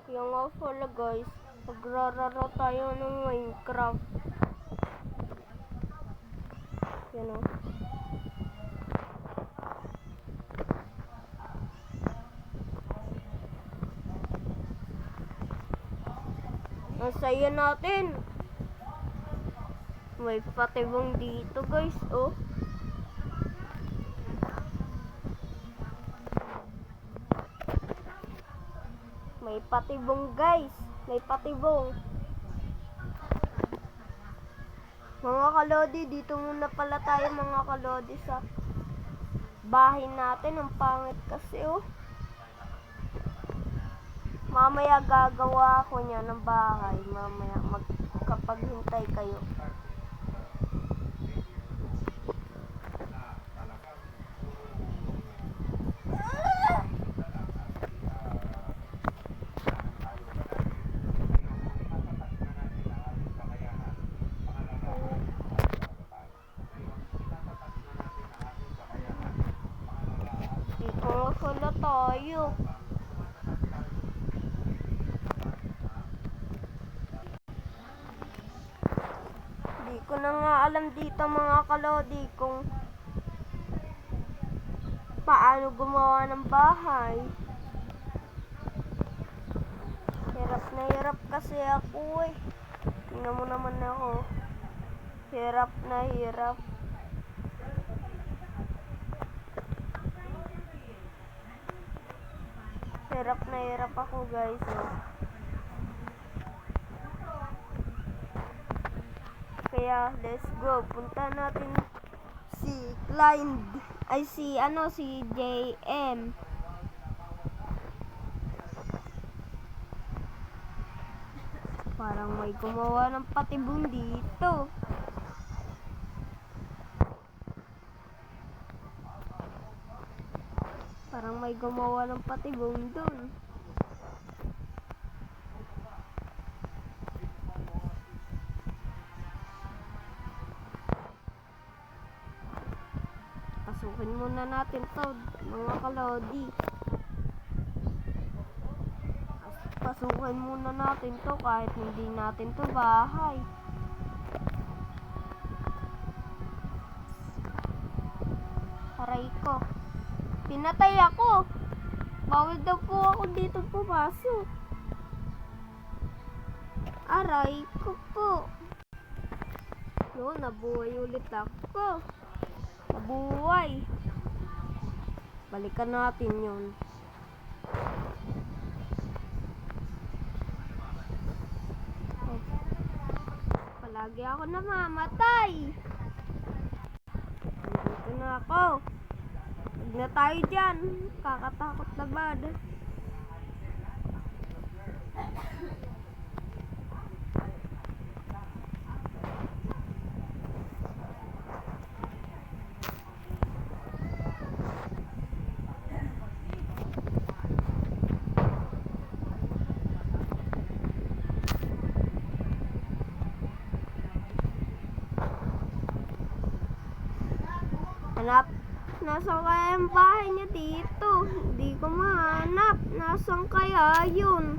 Yung nga pala guys, magrararo tayo ng Minecraft. Yan o. Ang saya natin. May patibong dito guys, oh. May patibong guys. May patibong. Mga kalodi, dito muna pala tayo mga kalodi sa bahay natin. Ang pangit kasi, oh. Mamaya gagawa ako niya ng bahay. Mamaya kapag hintay kayo. Dito nga pala tayo. Di ko na nga alam dito mga kalodi kung paano gumawa ng bahay. Hirap na hirap kasi ako eh. Tingnan mo naman ako. Hirap na hirap. Hirap na hirap ako guys. Oh. Kaya let's go. Punta natin si Clind. Ay si JM. Parang may gumawa ng patibong dito. Parang may gumawa ng patibong dun. Pasukin muna natin to mga kalodi. Pasukin muna natin to kahit hindi natin to bahay. Aray ko. Pinatay ako. Bawal daw po ako dito pumasok. Aray ko po. No, nabuhay ulit ako. Nabuhay. Balikan natin yun. Palagi ako namamatay. Dito na ako. Huwag na tayo dyan. Kakatakot na bad. Hanap. Nasaan kaya yung bahay niya dito? Hindi ko mahanap. Nasaan kaya yun?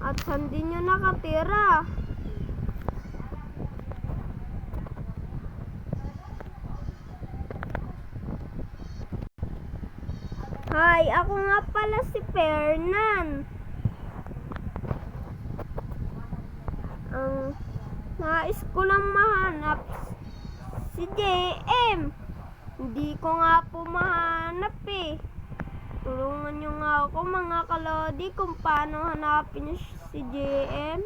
At saan din yun nakatira? Hi, ako nga pala si Fernan. Ang nais ko lang mahanap si JM. Hindi ko nga po mahanap eh. Tulungan nyo nga ako mga kalodi kung paano hanapin si JM.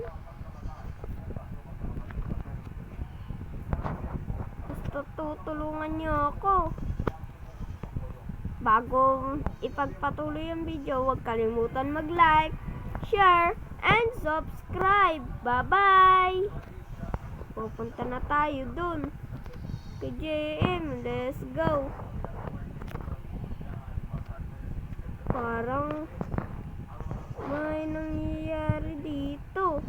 Basta tutulungan nyo ako. Bago ipagpatuloy ang video, huwag kalimutan mag-like, share, and subscribe. Bye-bye! Pupunta na tayo dun. Kay JM, let's go. Parang may nangyayari dito.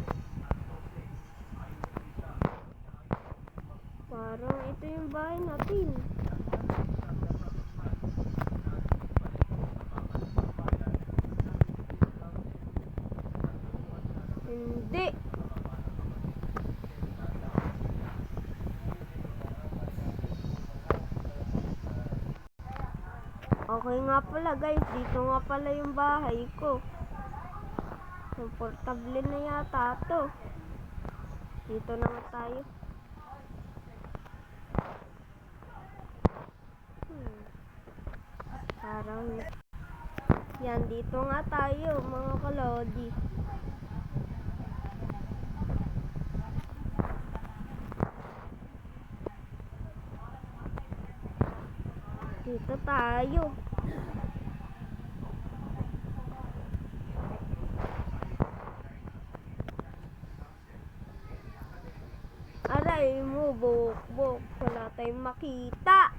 Parang ito yung bahay natin. Hindi. Okay nga pala guys, dito nga pala yung bahay ko. Komportable na yata to. Dito na nga tayo. Parang yan, dito nga tayo mga kalodi. Dito tayo. Aray mo, bok-bok. Wala tayong makita.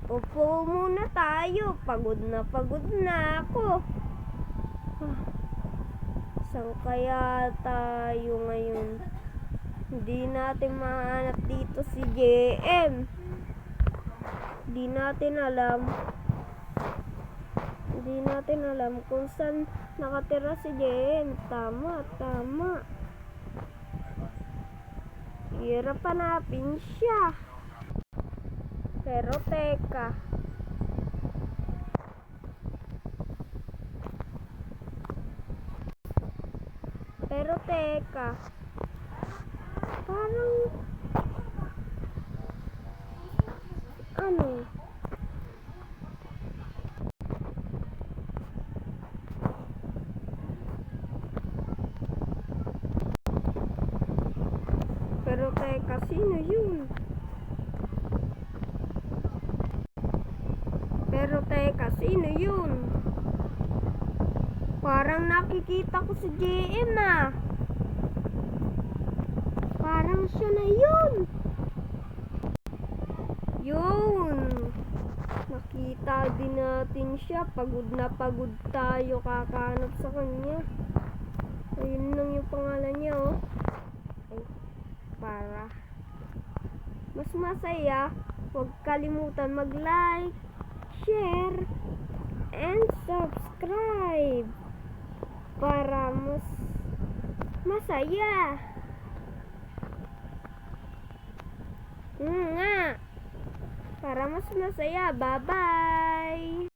Upo muna tayo. Pagod na ako. Saan kaya tayo ngayon? Hindi natin mahanap dito si JM. Hindi natin alam kung saan nakatira si JM. Tama. Hirap hanapin siya. Pero teka. Parang ano? Pero teka, sino yun? Parang nakikita ko si JM ah. Parang siya na yun. Nakita din natin siya. Pagod na pagod tayo kakahanap sa kanya. Ayun lang yung pangalan niya oh. Ay, para mas masaya, huwag kalimutan mag-like, share, and subscribe para mas masaya. Para mas masaya. Bye-bye!